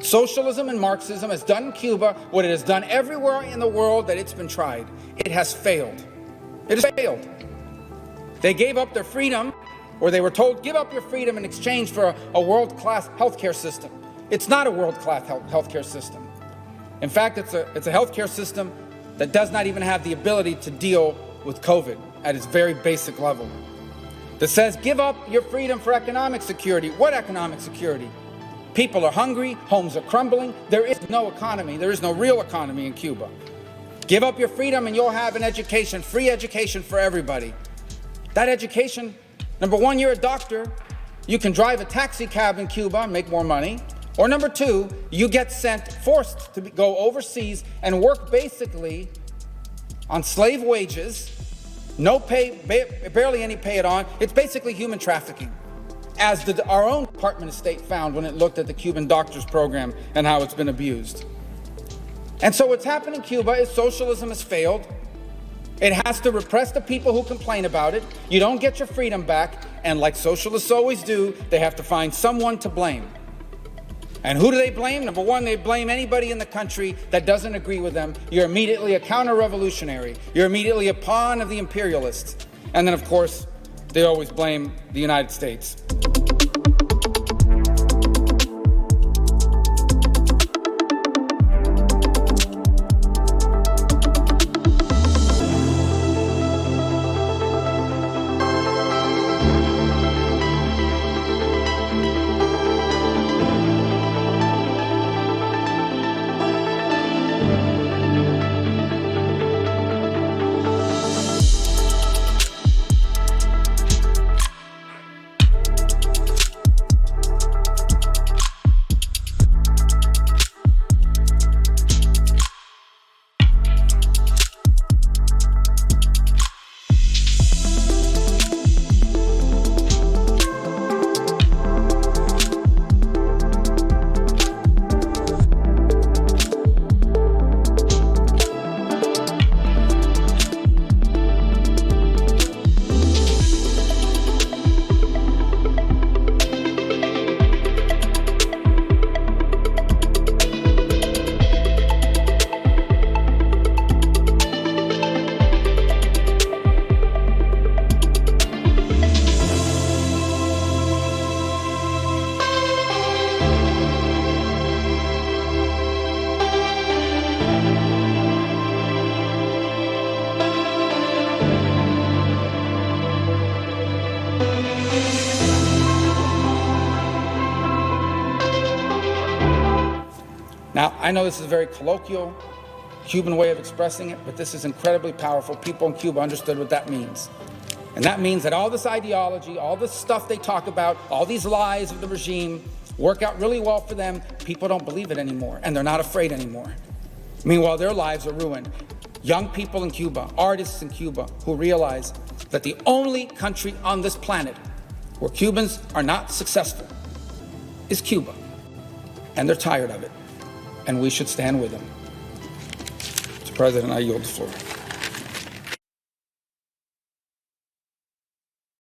Socialism and Marxism has done in Cuba what it has done everywhere in the world that it's been tried. It has failed. It has failed. They gave up their freedom, or they were told, give up your freedom in exchange for a world-class healthcare system. It's not a world-class healthcare system. In fact, it's a healthcare system that does not even have the ability to deal with COVID at its very basic level. That says, give up your freedom for economic security. What economic security? People are hungry, homes are crumbling. There is no economy. There is no real economy in Cuba. Give up your freedom and you'll have an education, free education for everybody. That education, number one, you're a doctor. You can drive a taxi cab in Cuba and make more money. Or number two, you get forced to go overseas and work basically on slave wages, no pay, barely any pay at all. It's basically human trafficking, as our own Department of State found when it looked at the Cuban doctors program and how it's been abused. And so what's happened in Cuba is socialism has failed. It has to repress the people who complain about it. You don't get your freedom back, and like socialists always do, they have to find someone to blame. And who do they blame? Number one, they blame anybody in the country that doesn't agree with them. You're immediately a counter-revolutionary. You're immediately a pawn of the imperialists. And then, of course, they always blame the United States. Now, I know this is a very colloquial Cuban way of expressing it, but this is incredibly powerful. People in Cuba understood what that means. And that means that all this ideology, all this stuff they talk about, all these lies of the regime work out really well for them. People don't believe it anymore, and they're not afraid anymore. Meanwhile, their lives are ruined. Young people in Cuba, artists in Cuba, who realize that the only country on this planet where Cubans are not successful is Cuba. And they're tired of it. And we should stand with them. Mr. President, I yield the floor.